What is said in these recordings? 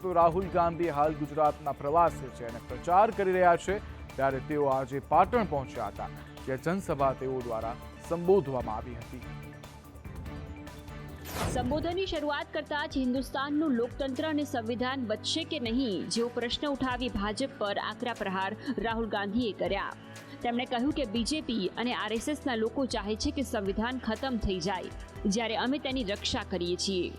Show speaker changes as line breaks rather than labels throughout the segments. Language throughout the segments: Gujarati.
તો રાહુલ ગાંધી હાલ ગુજરાતના પ્રવાસે છે અને પ્રચાર કરી રહ્યા છે, ત્યારે તેઓ આજે પાટણ પહોંચ્યા હતા, જ્યાં જનસભા તેઓ દ્વારા સંબોધવામાં આવી હતી।
સંબોધનની શરૂઆત કરતા જ હિન્દુસ્તાનનું લોકતંત્ર અને સંવિધાન બચશે કે નહીં જેવો પ્રશ્ન ઉઠાવી ભાજપ પર આકરા પ્રહાર રાહુલ ગાંધીએ કર્યા। તેમણે કહ્યું કે બીજેપી અને આરએસએસના લોકો ચાહે છે કે સંવિધાન ખતમ થઈ જાય, જ્યારે અમે તેની રક્ષા કરીએ છીએ।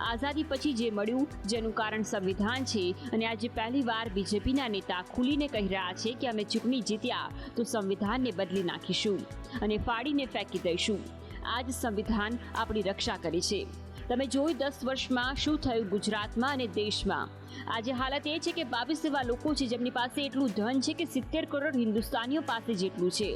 આઝાદી પછી જે મળ્યું જેનું કારણ સંવિધાન છે, અને આજે પહેલીવાર બીજેપીના નેતા ખુલીને કહી રહ્યા છે કે અમે ચૂંટણી જીત્યા તો સંવિધાનને બદલી નાખીશું અને ફાડીને ફેંકી દઈશું। આ જ સંવિધાન આપણી રક્ષા કરે છે। તમે જોયું 10 વર્ષમાં શું થયું ગુજરાતમાં અને દેશમાં। આજે હાલત એ છે કે 22 એવા લોકો છે જેમની પાસે એટલું ધન છે કે 70 કરોડ હિન્દુસ્તાનીઓ પાસે જેટલું છે।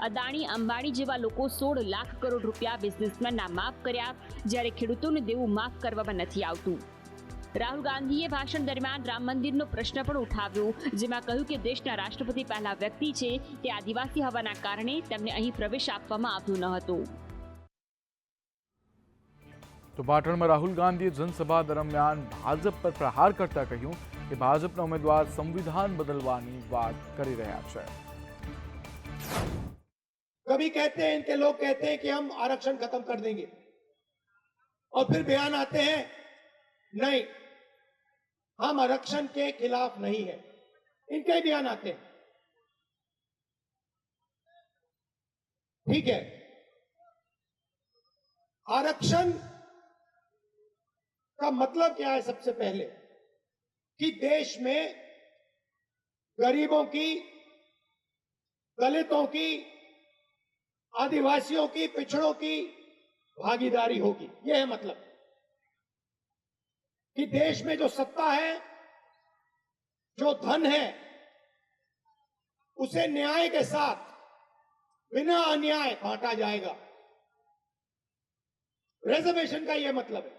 અદાણી અંબાણી જેવા લોકો 16 લાખ કરોડ રૂપિયા બિઝનેસમેનના માફ કર્યા, જ્યારે ખેડૂતોને દેવું માફ કરવામાં નથી આવતું। રાહુલ ગાંધીએ ભાષણ દરમિયાન રામ મંદિરનો પ્રશ્ન પણ ઉઠાવ્યો, જેમાં કહ્યું કે દેશના રાષ્ટ્રપતિ પહેલા વ્યક્તિ છે, તે આદિવાસી હોવાના કારણે તેમને અહીં પ્રવેશ આપવામાં આવ્યો ન હતો।
તો પાટણમાં રાહુલ ગાંધીએ જનસભા દરમિયાન ભાજપ પર પ્રહાર કરતા કહ્યું કે ભાજપના ઉમેદવાર સંવિધાન બદલવાની વાત કરી રહ્યા છે।
कभी कहते हैं, इनके लोग कहते हैं कि हम आरक्षण खत्म कर देंगे, और फिर बयान आते हैं नहीं, हम आरक्षण के खिलाफ नहीं है। इनके ही बयान आते हैं। ठीक है, आरक्षण का मतलब क्या है? सबसे पहले कि देश में गरीबों की, दलितों की, आदिवासियों की, पिछड़ों की भागीदारी होगी। यह है मतलब कि देश में जो सत्ता है, जो धन है, उसे न्याय के साथ बिना अन्याय बांटा जाएगा। रिजर्वेशन का यह मतलब है।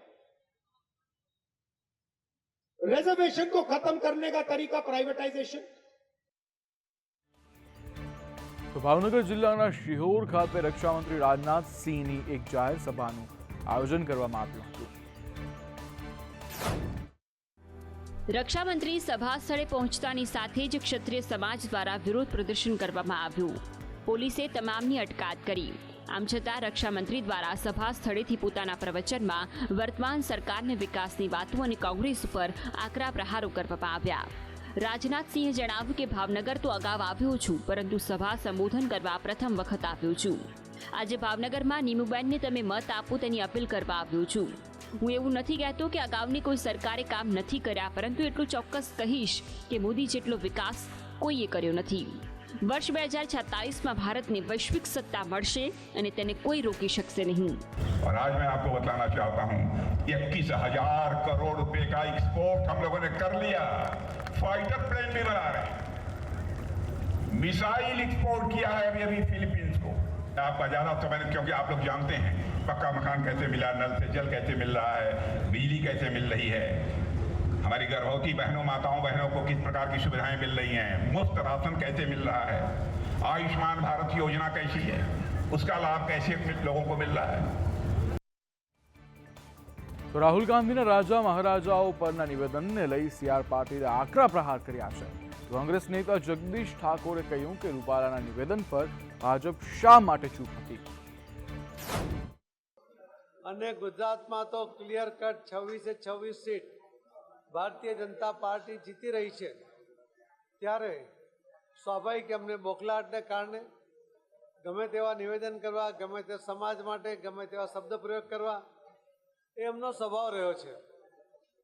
रिजर्वेशन को खत्म करने का तरीका प्राइवेटाइजेशन।
તો ભાવનગર જિલ્લાના શિહોર ખાતે રક્ષા મંત્રી રાજનાથ સિંહની એક જાહેર સભાનું આયોજન કરવામાં આવ્યું હતું।
રક્ષા મંત્રી સભા સ્થળે પહોંચતાની સાથે જ ક્ષત્રિય સમાજ દ્વારા વિરોધ પ્રદર્શન કરવામાં આવ્યું। પોલીસે તમામની અટકાયત કરી। આમ છતાં રક્ષા મંત્રી દ્વારા સભા સ્થળેથી પોતાના પ્રવચનમાં વર્તમાન સરકારને વિકાસની વાતો અને કોંગ્રેસ ઉપર આકરા પ્રહારો કરવામાં આવ્યા। રાજનાથ સિંહે જણાવ્યું કે ભાવનગર તો અગાઉ આવ્યો છું, પરંતુ સભા સંબોધન કરવા પ્રથમ વખત આવ્યો છું। આજે ભાવનગરમાં નીમુબેનને તમે મત આપો તેની અપીલ કરવા આવ્યો છું। હું એવું નથી કહેતો કે અગાઉની કોઈ સરકારે કામ નથી કર્યા, પરંતુ એટલું ચોક્કસ કહીશ કે મોદી જેટલો વિકાસ કોઈએ કર્યો નથી। वर्ष 2046 में भारत ने वैश्विक सत्ता મળશે અને તેને કોઈ રોકી શકશે નહીં।
और आज मैं आपको बताना चाहता हूं, 21,000 करोड़ रुपए का एक्सपोर्ट हम लोगों ने कर लिया। फाइटर प्लेन भी बना रहे हैं, मिसाइल एक्सपोर्ट किया है अभी फिलीपींस को। आपका ज्यादा तो मैंने, क्योंकि आप लोग जानते हैं पक्का मकान कैसे मिला, नल से जल कैसे मिल रहा है, बिजली कैसे मिल रही है, हमारी गर्भवती बहनों माताओं बहनों को किस प्रकार की सुविधाएं मिल रही हैं, मुफ्त राशन कैसे मिल रहा है, आयुष्मान भारत योजना कैसी है, उसका लाभ कैसे लोगों को मिल रहा है।
તો રાહુલ ગાંધીના રાજા મહારાજાઓ પરના નિવેદનને લઈ CR પાટીલે આકરા પ્રહાર કર્યા છે। કોંગ્રેસ નેતા જગદીશ ઠાકોરે કહ્યું કે રૂપાલાના નિવેદન પર ભાજપ શા માટે ચૂપ હતી।
અને ગુજરાતમાં તો clear cut 26 seat Bharatiya Janata party જીતી રહી છે, ત્યારે સ્વાભાવિક એમને બોખલાહટને કારણે ગમે તેવા નિવેદન કરવા, ગમે તે સમાજ માટે ગમે તેવા શબ્દ પ્રયોગ કરવા એ એમનો સ્વભાવ રહ્યો છે।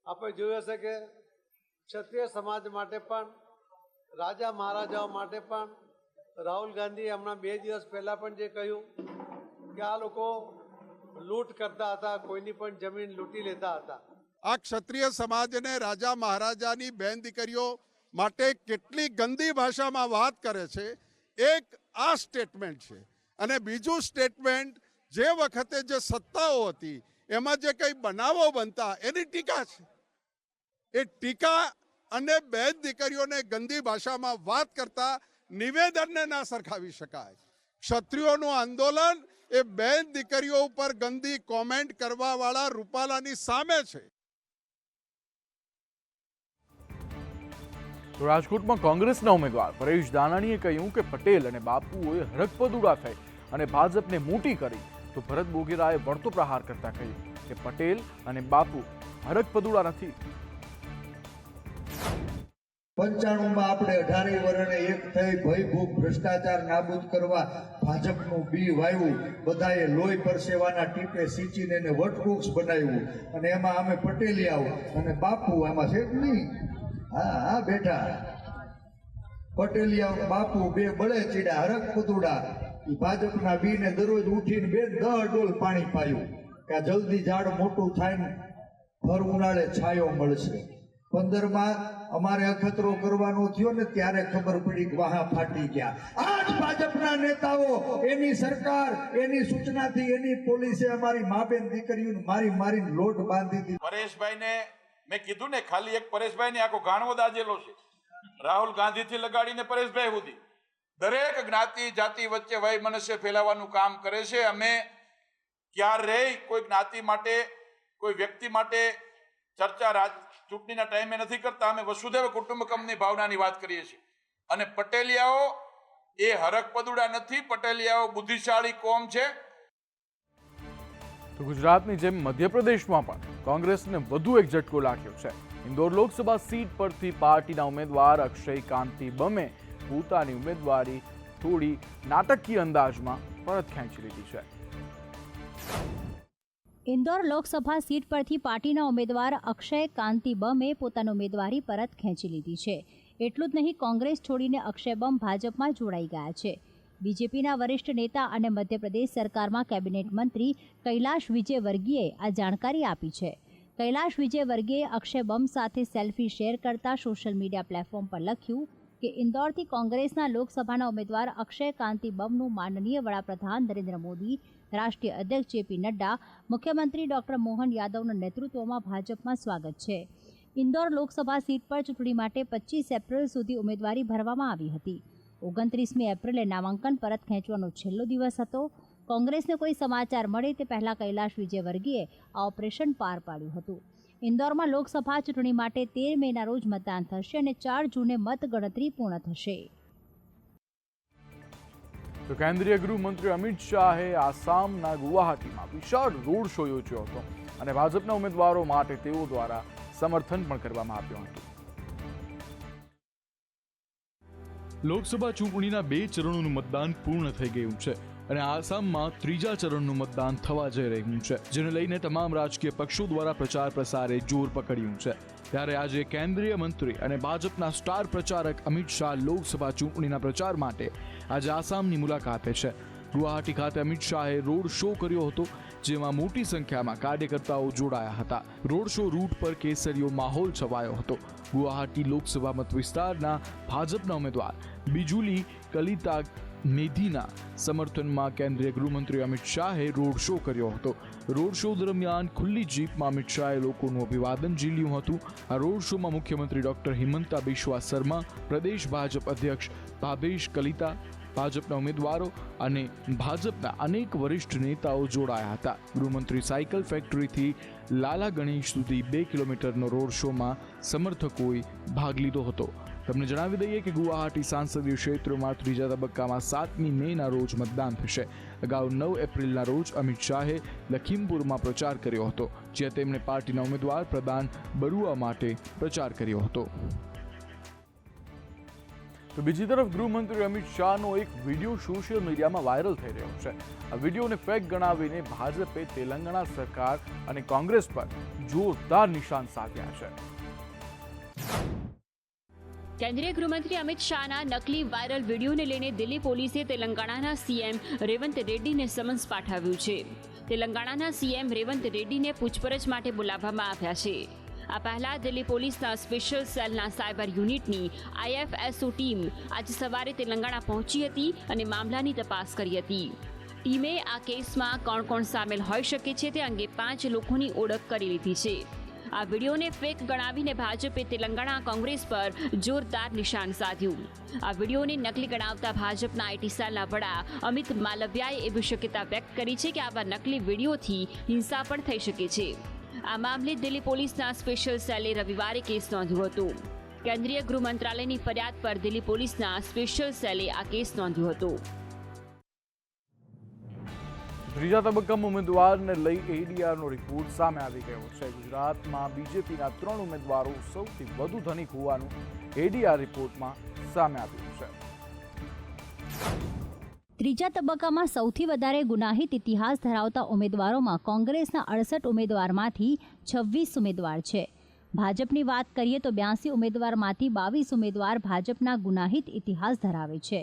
આપણે જોયું હશે કે ક્ષત્રિય સમાજ માટે પણ, રાજા મહારાજાઓ માટે પણ રાહુલ ગાંધીએ હમણાં 2 દિવસ પહેલાં પણ જે કહ્યું કે આ લોકો લૂંટ કરતા હતા, કોઈની પણ જમીન લૂંટી લેતા હતા।
આ ક્ષત્રિય સમાજને રાજા મહારાજાની બેન દીકરીઓ માટે કેટલી ગંદી ભાષામાં વાત કરે છે, એક આ સ્ટેટમેન્ટ છે। અને બીજું સ્ટેટમેન્ટ, જે વખતે જે સત્તાઓ હતી એમાં જે કંઈ બનાવો બનતા એની ટીકા છે। એ ટીકા અને બેન દીકરીઓને ગંદી ભાષામાં વાત કરતા નિવેદનને ના સરખાવી શકાય। ક્ષત્રિયોનું આંદોલન એ બેન દીકરીઓ ઉપર ગંદી કોમેન્ટ કરવાવાળા રૂપાલાની સામે છે।
તો રાજકોટમાં કોંગ્રેસના ઉમેદવાર પરેશ દાનાણીએ કહ્યું કે પટેલ અને બાપુએ હરકપદુડા થઈ અને ભાજપને મોટી કરી, તો ભરત બોગેરાએ વળતો પ્રહાર કરતા કહ્યું કે પટેલ અને બાપુ હરકપદુડા નથી.
95 આપણે 18 વર્ષે એક થઈ ભયભૂખ ભ્રષ્ટાચાર નાબૂદ કરવા ભાજપનું બી વાવ્યું, બધાએ લોહી પરસેવાના ટીપે સિંચીને એને વટવૃક્ષ બનાવ્યું અને એમાં અમે પટેલિયાઓ અને બાપુ આમાં છે જ નહીં. હા બેઠા પટેલિયાઓ બાપુ બે બળે ચીડા હરકપદુડા. ભાજપના બીને દરરોજ ઉઠીને 10 ડોલ પાણી પાયું કે આ જલ્દી ઝાડ મોટું થાય ને ભર ઉનાળે છાયો મળશે. 15માં અમારે અખતરો કરવાનો થયો ને ત્યારે ખબર પડી કે વાહા ફાટી ગયા. આજ ભાજપના નેતાઓ, એની સરકાર, એની સૂચનાથી એની પોલીસે અમારી માબેન દીકરીઓને મારીને લોટ બાંધી દીધી.
પરેશભાઈને મેં કીધું ને, ખાલી એક પરેશભાઈને આખો ગાણવો દાજેલો છે. રાહુલ ગાંધીથી લગાડીને પરેશભાઈ સુધી દરેક જ્ઞાતિ જાતિ વચ્ચે વય મનસ્ય ફેલાવવાનું કામ કરે છે. અમે ક્યારેય કોઈ જ્ઞાતિ માટે, કોઈ વ્યક્તિ માટે ચર્ચા ચૂંટણીના ટાઈમે નથી કરતા. અમે વસુધૈવ કુટુંબકમની ભાવનાની વાત કરીએ છીએ. અને પટેલિયાઓ એ હરકપદુડા નથી, પટેલિયાઓ બુદ્ધિશાળી કોમ છે.
તો ગુજરાતની જેમ મધ્યપ્રદેશમાં પણ કોંગ્રેસને વધુ એક ઝટકો લાગ્યો છે. ઇન્દોર લોકસભા સીટ પરથી પાર્ટીના ઉમેદવાર અક્ષય કાંતિ બમે પોતાની ઉમેદવારી થોડી નાટકીય અંદાજમાં પરત ખેંચી લીધી છે.
ઇન્દોર લોકસભા સીટ પરથી પાર્ટીના ઉમેદવાર અક્ષય કાંતિ બમે પોતાની ઉમેદવારી પરત ખેંચી લીધી છે. એટલું જ નહીં, કોંગ્રેસ છોડીને અક્ષય બમ ભાજપમાં જોડાઈ ગયા છે. બીજેપીના વરિષ્ઠ નેતા અને મધ્યપ્રદેશ સરકારમાં કેબિનેટ મંત્રી કૈલાશ વિજયવર્ગીયે આ જાણકારી આપી છે. કૈલાશ વિજયવર્ગીયે અક્ષય બમ સાથે સેલ્ફી શેર કરતા સોશિયલ મીડિયા પ્લેટફોર્મ પર લખ્યું કે ઇન્દોરથી કોંગ્રેસના લોકસભાના ઉમેદવાર અક્ષય કાંતિ બમનું માનનીય વડાપ્રધાન નરેન્દ્ર મોદી, રાષ્ટ્રીય અધ્યક્ષ જેપી નડ્ડા, મુખ્યમંત્રી ડોક્ટર મોહન યાદવના નેતૃત્વમાં ભાજપમાં સ્વાગત છે. ઇન્દોર લોકસભા સીટ પર ચૂંટણી માટે 25 એપ્રિલ સુધી ઉમેદવારી ભરવામાં આવી હતી. 29મી એપ્રિલે નામાંકન પરત ખેંચવાનો છેલ્લો દિવસ હતો. કોંગ્રેસને કોઈ સમાચાર મળે તે પહેલા કૈલાશ વિજયવર્ગીયે આ ઓપરેશન પાર પાડ્યું હતું. ઇન્દોરમાં લોકસભા ચૂંટણી માટે 13 મેના રોજ મતદાન થશે અને 4 જૂને મતગણતરી પૂર્ણ થશે.
તો કેન્દ્રીય ગૃહમંત્રી અમિત શાહે આસામના ગુવાહાટીમાં વિશાળ રોડ શો યોજ્યો હતો અને ભાજપના ઉમેદવારો માટે તેઓ દ્વારા સમર્થન પણ કરવામાં આવ્યું હતું. લોકસભા ચૂંટણીના 2 ચરણોનું મતદાન પૂર્ણ થઈ ગયું છે અને આસામમાં 3જા ચરણનું મતદાન થવા જઈ રહ્યું છે, જેને લઈને તમામ રાજકીય પક્ષો દ્વારા પ્રચાર પ્રસારે જોર પકડ્યું છે. ત્યારે આજે કેન્દ્રીય મંત્રી અને ભાજપના સ્ટાર પ્રચારક અમિત શાહ લોકસભા ચૂંટણીના પ્રચાર માટે આજે આસામની મુલાકાતે છે. ગુવાહાટી ખાતે અમિત શાહે રોડ શો કર્યો હતો, જેમાં મોટી સંખ્યામાં કાર્યકર્તાઓ જોડાયા હતા. રોડ શો રૂટ પર કેસરીયો માહોલ છવાયો હતો. ગુવાહાટી લોકસભા મત વિસ્તારના ભાજપના ઉમેદવાર બિજુલી કલિતા મેધીના સમર્થનમાં કેન્દ્રીય ગૃહમંત્રી અમિત શાહે રોડ શો કર્યો હતો. રોડ શો દરમિયાન ખુલ્લી જીપમાં અમિત શાહે લોકોનું અભિવાદન ઝીલ્યું હતું. આ રોડ શોમાં મુખ્યમંત્રી ડોક્ટર હિમંતા બિસ્વા શર્મા, પ્રદેશ ભાજપ અધ્યક્ષ ભાભેશ કલિતા, ભાજપના ઉમેદવારો અને ભાજપના અનેક વરિષ્ઠ નેતાઓ જોડાયા હતા. ગૃહમંત્રી સાયકલ ફેક્ટરીથી લાલા ગણેશ સુધી 2 કિલોમીટરનો રોડ શોમાં સમર્થકોએ ભાગ લીધો હતો. તમને જણાવી દઈએ કે ગુવાહાટી સાંસદીય ક્ષેત્રોમાં 3જા તબક્કામાં 7મી મેના રોજ મતદાન થશે. અગાઉ 9 એપ્રિલના રોજ અમિત શાહે લખીમપુરમાં પ્રચાર કર્યો હતો, જ્યાં તેમણે પાર્ટીના ઉમેદવાર પ્રદાન બરુઆ માટે પ્રચાર કર્યો હતો. તો બીજી તરફ ગૃહમંત્રી અમિત શાહનો એક વિડીયો સોશિયલ મીડિયામાં વાયરલ થઈ રહ્યો છે. આ વિડીયોને ફેક ગણાવીને ભાજપે તેલંગાણા સરકાર અને કોંગ્રેસ પર જોરદાર નિશાન સાધ્યા છે.
કેન્દ્રીય ગૃહમંત્રી અમિત શાહના નકલી વાયરલ વિડીયોને લઈને દિલ્હી પોલીસે તેલંગાણાના સીએમ રેવંત રેડ્ડીને સમન્સ પાઠવ્યું છે. તેલંગાણાના સીએમ રેવંત રેડ્ડીને પૂછપરછ માટે બોલાવવામાં આવ્યા છે. આ પહેલા દિલ્હી પોલીસના સ્પેશિયલ સેલના સાયબર યુનિટની IFSO ટીમ આજે સવારે તેલંગાણા પહોંચી હતી અને મામલાની તપાસ કરી હતી. ટીમે આ કેસમાં કોણ કોણ સામેલ હોઈ શકે છે તે અંગે 5 લોકોની ઓળખ કરી લીધી છે. આ વિડીયોને ફેક ગણાવીને ભાજપે તેલંગાણા કોંગ્રેસ પર જોરદાર નિશાન સાધ્યું. આ વિડીયોને નકલી ગણાવતા ભાજપના IT સેલના વડા અમિત માલવ્યાએ એવી શક્યતા વ્યક્ત કરી છે કે આવા નકલી વિડીયોથી હિંસા પણ થઈ શકે છે. આ મામલે દિલ્હી પોલીસના સ્પેશિયલ સેલે રવિવારે કેસ નોંધ્યો હતો. કેન્દ્રીય ગૃહ મંત્રાલયની ફરિયાદ પર દિલ્હી પોલીસના સ્પેશિયલ સેલે આ કેસ નોંધ્યો હતો.
ત્રીજા તબક્કામાં ઉમેદવારને લઈ એડીઆરનો રિપોર્ટ સામે આવી ગયો છે. ગુજરાતમાં બીજેપીના 3 ઉમેદવારો સૌથી વધુ ધનિક હોવાનું એડીઆર રિપોર્ટમાં સામે આવ્યું છે.
ત્રીજા તબક્કામાં સૌથી વધારે ગુનાહિત ઇતિહાસ ધરાવતા ઉમેદવારોમાં કોંગ્રેસના 68 ઉમેદવારમાંથી 26 ઉમેદવાર છે. ભાજપની વાત કરીએ તો 82 ઉમેદવારમાંથી 22 ઉમેદવાર ભાજપના ગુનાહિત ઇતિહાસ ધરાવે છે.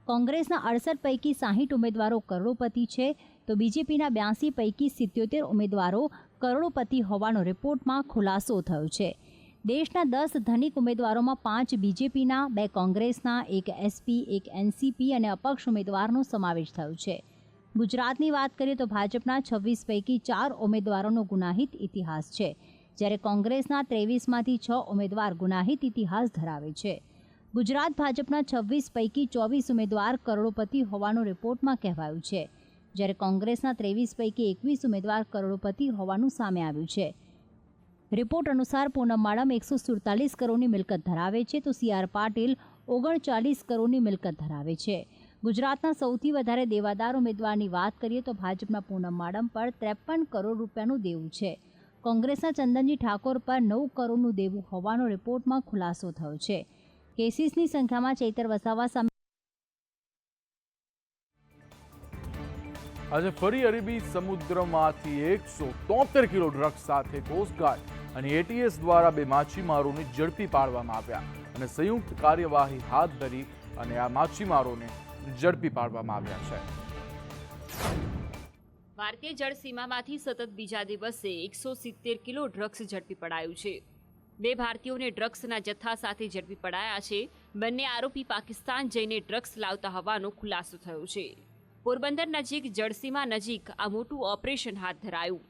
કોંગ્રેસના 68 પૈકી 60 ઉમેદવારો કરોડોપતિ છે, તો બીજેપીના 82 પૈકી 77 ઉમેદવારો કરોડોપતિ હોવાનો રિપોર્ટમાં ખુલાસો થયો છે. દેશના 10 ધનિક ઉમેદવારોમાં 5 બીજેપીના, 2 કોંગ્રેસના, 1 એસપી, 1 એનસીપી અને અપક્ષ ઉમેદવારનો સમાવેશ થયો છે. ગુજરાતની વાત કરીએ તો ભાજપના 26 પૈકી 4 ઉમેદવારોનો ગુનાહિત ઇતિહાસ છે, જ્યારે કોંગ્રેસના 23માંથી 6 ઉમેદવાર ગુનાહિત ઇતિહાસ ધરાવે છે. ગુજરાત ભાજપના 26 પૈકી 24 ઉમેદવાર કરોડોપતિ હોવાનું રિપોર્ટમાં કહેવાયું છે, જ્યારે કોંગ્રેસના 23 પૈકી 21 ઉમેદવાર કરોડોપતિ હોવાનું સામે આવ્યું છે. રિપોર્ટ અનુસાર પૂનમ માડમ 147 કરોડની મિલકત ધરાવે છે, તો CR પાટીલ 39 કરોડની મિલકત ધરાવે છે. ગુજરાતના સૌથી વધારે દેવાદાર ઉમેદવારની વાત કરીએ તો ભાજપના પૂનમ માડમ પર 53 કરોડ રૂપિયાનું દેવું છે. કોંગ્રેસના ચંદનજી ઠાકોર પર 9 કરોડનું દેવું હોવાનો રિપોર્ટમાં ખુલાસો થયો છે. કેસીસની સંખ્યામાં ચૈતર વસાવા સામે
આજે ફરી અરબી સમુદ્રમાંથી 173 કિલો ડ્રગ્સ સાથે કોસ્ટગાર્ડ અને ATS દ્વારા 2 માછીમારોને ઝડપી પાડવામાં આવ્યા અને સંયુક્ત કાર્યવાહી હાથ ધરી અને આ માછીમારોને ઝડપી પાડવામાં આવ્યા છે.
ભારતીય જળ સીમામાંથી સતત બીજા દિવસે 170 કિલો ડ્રગ્સ ઝડપી પડાયું છે. 2 ભારતીયોને ડ્રગ્સના જથ્થા સાથે ઝડપી પડાયા છે. બંને આરોપી પાકિસ્તાન જઈને ડ્રગ્સ લાવતા હોવાનો ખુલાસો થયો છે. પોરબંદર નજીક જળસીમા નજીક આ મોટું ઓપરેશન હાથ ધરાયું.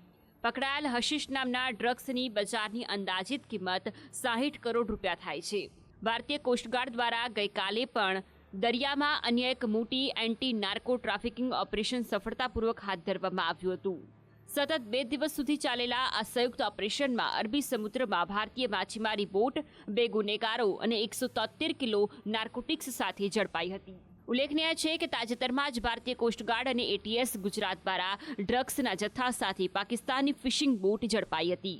પકડાયેલ હશીશ નામના ડ્રગ્સની બજારની અંદાજિત કિંમત 60 કરોડ રૂપિયા થાય છે. ભારતીય કોસ્ટગાર્ડ દ્વારા ગઈકાલે પણ દરિયામાં અન્ય એક મોટી એન્ટી નાર્કો ટ્રાફિકિંગ ઓપરેશન સફળતાપૂર્વક હાથ ધરવામાં આવ્યું હતું. સતત 2 દિવસ સુધી ચાલેલા આ સંયુક્ત ઓપરેશનમાં અરબી સમુદ્રમાં ભારતીય માછીમારી બોટ, 2 ગુનેગારો અને 173 કિલો નાર્કોટિક્સ સાથે ઝડપાઈ હતી. ઉલ્લેખનીય છે કે તાજેતરમાં જ ભારતીય કોસ્ટગાર્ડ અને ATS ગુજરાત દ્વારા ડ્રગ્સના જથ્થા સાથે પાકિસ્તાની ફિશિંગ બોટ ઝડપાઈ હતી.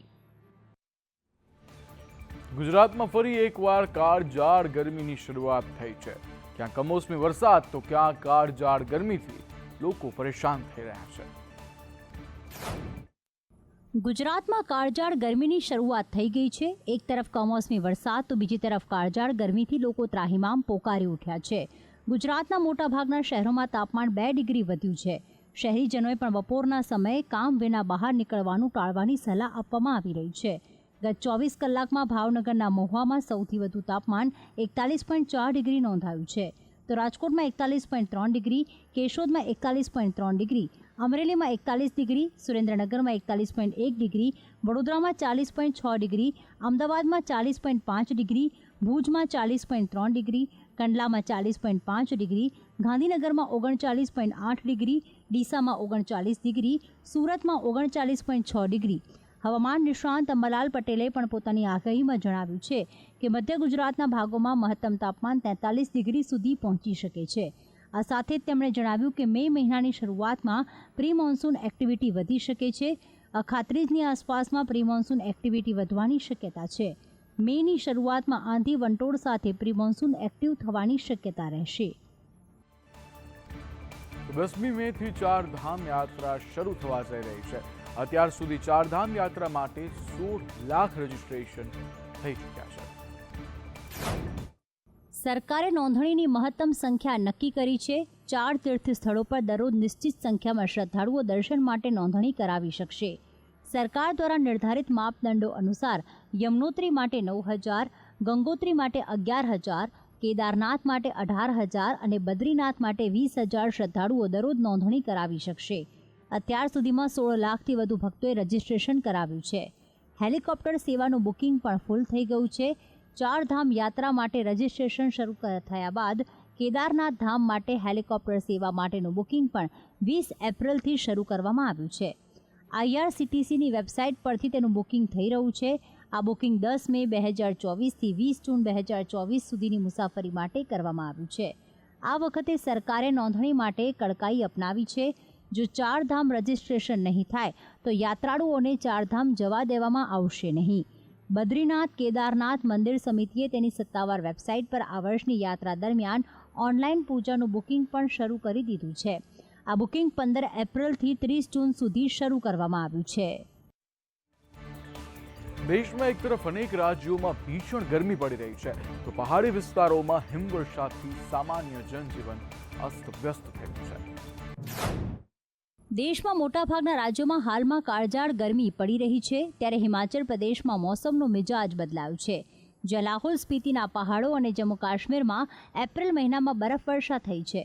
ગુજરાતમાં ફરી એકવાર કાળઝાળ ગરમીની શરૂઆત થઈ છે. ક્યાં કમોસમી વરસાદ તો ક્યાં કાળઝાળ ગરમીથી લોકો પરેશાન થઈ રહ્યા છે.
ગુજરાતમાં કાળઝાળ ગરમીની શરૂઆત થઈ ગઈ છે. એક તરફ કમોસમી વરસાદ તો બીજી તરફ કાળઝાળ ગરમીથી લોકો ત્રાહિમામ પોકારી ઉઠ્યા છે. ગુજરાતના મોટાભાગના શહેરોમાં તાપમાન 2 ડિગ્રી વધ્યું છે. શહેરીજનોએ પણ બપોરના સમયે કામ વિના બહાર નીકળવાનું ટાળવાની સલાહ આપવામાં આવી રહી છે. ગત 24 કલાકમાં ભાવનગરના મહુવામાં સૌથી વધુ તાપમાન 41.4 ડિગ્રી નોંધાયું છે, તો રાજકોટમાં 41.3 ડિગ્રી, કેશોદમાં 41.3 ડિગ્રી, અમરેલીમાં 41 ડિગ્રી, સુરેન્દ્રનગરમાં 41.1 ડિગ્રી, વડોદરામાં 40.6 ડિગ્રી, અમદાવાદમાં 40.5 ડિગ્રી, ભુજમાં 40.3 ડિગ્રી, કંડલામાં 40.5 ડિગ્રી, ગાંધીનગરમાં 39.8 ડિગ્રી, ડીસામાં 39 ડિગ્રી, સુરતમાં 39.6 ડિગ્રી. હવામાન નિષ્ણાંત અંબાલાલ પટેલે પણ પોતાની આગાહીમાં જણાવ્યું છે કે મધ્ય ગુજરાતના ભાગોમાં મહત્તમ તાપમાન 43 ડિગ્રી સુધી પહોંચી શકે છે. આ સાથે જ તેમણે જણાવ્યું કે મે મહિનાની શરૂઆતમાં પ્રી મોન્સૂન એક્ટિવિટી વધી શકે છે. અખાત્રીજની આસપાસમાં પ્રી મોન્સૂન એક્ટિવિટી વધવાની શક્યતા છે. મેની શરૂઆતમાં આંધી વંટોળ સાથે પ્રી મોન્સૂન એક્ટિવ થવાની શક્યતા રહેશે.
10મી મેથી 4 ધામ યાત્રા શરૂ થવા જઈ રહી છે. અત્યાર સુધી 4 ધામ યાત્રા માટે 16 લાખ રજીસ્ટ્રેશન થઈ ચૂક્યા છે.
સરકારે નોંધણીની મહત્તમ સંખ્યા નક્કી કરી છે. 4 તીર્થ સ્થળો પર દરરોજ નિશ્ચિત સંખ્યામાં શ્રદ્ધાળુઓ દર્શન માટે નોંધણી કરાવી શકશે. સરકાર દ્વારા નિર્ધારિત માપદંડો અનુસાર યમનોત્રી માટે 9,000, ગંગોત્રી માટે 11,000, કેદારનાથ માટે 18,000 અને બદ્રીનાથ માટે 20,000 શ્રદ્ધાળુઓ દરરોજ નોંધણી કરાવી શકશે. અત્યાર સુધીમાં 16 લાખથી વધુ ભક્તોએ રજીસ્ટ્રેશન કરાવ્યું છે. હેલિકોપ્ટર સેવાનું બુકિંગ પણ ફૂલ થઈ ગયું છે. 4 ધામ યાત્રા માટે રજીસ્ટ્રેશન શરૂ થયા બાદ કેદારનાથ ધામ માટે હેલિકોપ્ટર સેવા માટેનું બુકિંગ પણ 20 એપ્રિલથી શરૂ કરવામાં આવ્યું છે. IRCTCની વેબસાઇટ પરથી તેનું બુકિંગ થઈ રહ્યું છે. આ બુકિંગ 10 મે 2024થી 20 જૂન 2024 સુધીની મુસાફરી માટે કરવામાં આવ્યું છે. આ વખતે સરકારે નોંધણી માટે કડકાઈ અપનાવી છે. જો ચારધામ રજીસ્ટ્રેશન નહીં થાય તો યાત્રાળુઓને ચારધામ જવા દેવામાં આવશે નહીં. બદ્રીનાથ કેદારનાથ મંદિર સમિતિએ તેની સત્તાવાર વેબસાઇટ પર આ વર્ષની યાત્રા દરમિયાન ઓનલાઈન પૂજાનું બુકિંગ પણ શરૂ કરી દીધું છે. આ બુકિંગ 15 એપ્રિલથી 30 જૂન સુધી શરૂ કરવામાં આવ્યું છે.
દેશમાં એક તરફ અનેક રાજ્યોમાં ભીષણ ગરમી પડી રહી છે તો પહાડી વિસ્તારોમાં હિમવર્ષાથી સામાન્ય જનજીવન અસ્તવ્યસ્ત થયું છે.
દેશમાં મોટાભાગના રાજ્યોમાં હાલમાં કાળઝાળ ગરમી પડી રહી છે, ત્યારે હિમાચલ પ્રદેશમાં મોસમનો મિજાજ બદલાયો છે. જ્યાં લાહોલ સ્પીતિના પહાડો અને જમ્મુ કાશ્મીરમાં એપ્રિલ મહિનામાં બરફવર્ષા થઈ છે.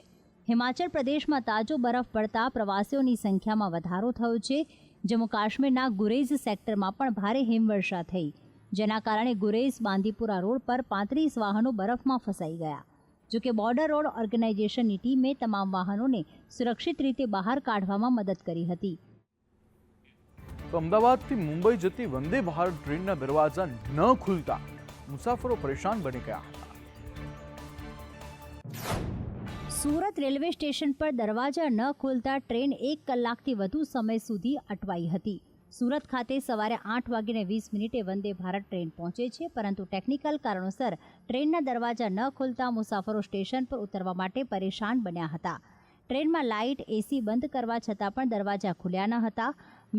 હિમાચલ પ્રદેશમાં તાજો બરફ પડતા પ્રવાસીઓની સંખ્યામાં વધારો થયો છે. જમ્મુ કાશ્મીરના ગુરેઝ સેક્ટરમાં પણ ભારે હિમવર્ષા થઈ, જેના કારણે ગુરેઝ બાંદીપુરા રોડ પર 35 વાહનો બરફમાં ફસાઈ ગયા. જોકે બોર્ડર રોડ ઓર્ગેનાઇઝેશનની ટીમે તમામ વાહનોને સુરક્ષિત રીતે બહાર કાઢવામાં મદદ કરી હતી.
તો અમદાવાદથી મુંબઈ જતી વંદે ભારત ટ્રેનના દરવાજા ન ખુલતા મુસાફરો પરેશાન બની ગયા હતા.
સુરત રેલવે સ્ટેશન પર દરવાજા ન ખોલતા ટ્રેન 1 કલાકથી વધુ સમય સુધી અટવાઈ હતી. સુરત ખાતે સવારે 8:20 વંદે ભારત ટ્રેન પહોંચે છે, પરંતુ ટેકનિકલ કારણોસર ટ્રેનના દરવાજા ન ખોલતા મુસાફરો સ્ટેશન પર ઉતરવા માટે પરેશાન બન્યા હતા. ટ્રેનમાં લાઇટ, એસી બંધ કરવા છતાં પણ દરવાજા ખુલ્યા ન હતા.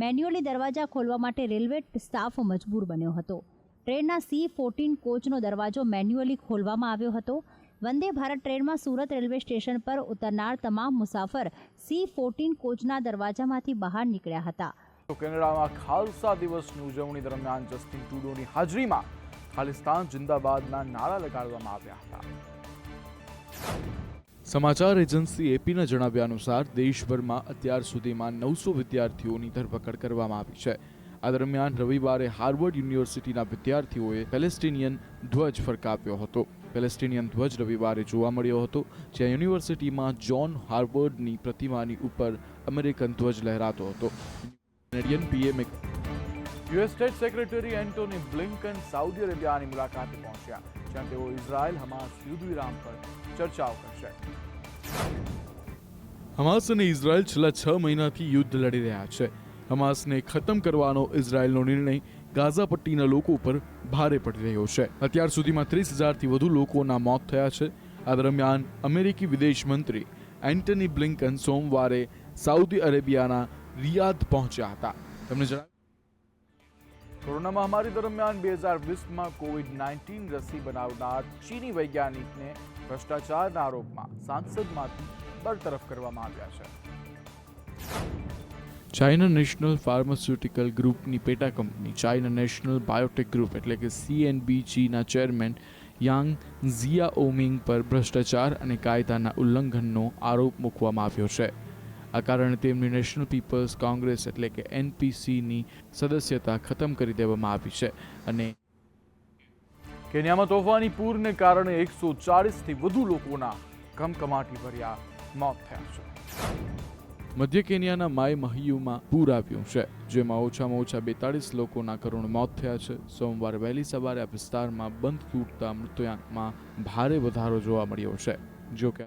મેન્યુઅલી દરવાજા ખોલવા માટે રેલવે સ્ટાફ મજબૂર બન્યો હતો. ટ્રેનના C14 કોચનો દરવાજો મેન્યુઅલી ખોલવામાં આવ્યો હતો. વંદે ભારત ટ્રેનમાં સુરત રેલવે સ્ટેશન પર ઉતરનાર તમામ મુસાફર C14 કોચના દરવાજામાંથી બહાર નીકળ્યા હતા.
તો કેનેડામાં ખાલસા દિવસની ઉજવણી દરમિયાન જસ્ટિન ટ્રુડોની હાજરીમાં ખાલિસ્તાન જિંદાબાદના નારા લગાડવામાં આવ્યા હતા. સમાચાર એજન્સી એપીના જણાવ્યા અનુસાર દેશભરમાં અત્યાર સુધીમાં 900 વિદ્યાર્થીઓની ધરપકડ કરવામાં આવી છે. આ દરમિયાન રવિવારે હાર્વર્ડ યુનિવર્સિટીના વિદ્યાર્થીઓએ પેલેસ્ટિનિયન ધ્વજ ફરકાવ્યો હતો. પેલેસ્ટિનિયન ધ્વજ રવિવારે જોવા મળ્યો હતો, જ્યાં યુનિવર્સિટીમાં જ્હોન હાર્વર્ડની પ્રતિમાની ઉપર અમેરિકન ધ્વજ લહેરાતો હતો. Canadian PM US state secretary Antony Blinken Saudi અરેબિયાની મુલાકાતે પહોંચ્યા, જ્યાં તેઓ ઇઝરાયલ હમાસ યુદ્ધ વિરામ પર ચર્ચાઓ કરશે. હમાસ અને ઇઝરાયલ છેલ્લા 6 મહિનાથી યુદ્ધ લડી રહ્યા છે. હમાસને ખતમ કરવાનો ઇઝરાયલનો નિર્ણય ગાઝા પટ્ટીના લોકો પર ભારે પડી રહ્યો છે. અત્યાર સુધીમાં 30,000થી વધુ લોકોના મોત થયા છે. આ દરમિયાન અમેરિકી વિદેશ મંત્રી એન્ટની બ્લિંકન સોમવારે સાઉદી અરેબિયાના રિયાદ પહોંચ્યા હતા. તેમણે જણાવ્યું, કોરોના મહામારી દરમિયાન 2020માં કોવિડ-19 રસી બનાવનાર ચીની વૈજ્ઞાનિકને ભ્રષ્ટાચારના આરોપમાં સાંસદમાંથી બરતરફ કરવામાં આવ્યા છે. ચાઇના નેશનલ ફાર્માસ્યુટિકલ ગ્રુપની પેટા company China national Biotech group એટલે કે CNBGના ચેરમેન યાંગ ઝિયાઓમિંગ પર ભ્રષ્ટાચાર અને કાયદાના ઉલ્લંઘનનો આરોપ મૂકવામાં આવ્યો છે. આ કારણે તેમની નેશનલ પીપલ્સ કોંગ્રેસ એટલે કે NPCની સદસ્યતા ખતમ કરી દેવામાં આવી છે. અને કેન્યામાં તોફાની પૂરને કારણે 140થી વધુ લોકોના કમકમાટી ભર્યા મોત થયા છે. મધ્ય કેન્યાના માય મહિયુમાં પૂર આવ્યું છે, જેમાં ઓછામાં ઓછા 42 લોકોના કરુણ મોત થયા છે. સોમવારે વહેલી સવારે આ વિસ્તારમાં બંધ તૂટતા મૃત્યુઆંકમાં ભારે વધારો જોવા મળ્યો છે. જો કે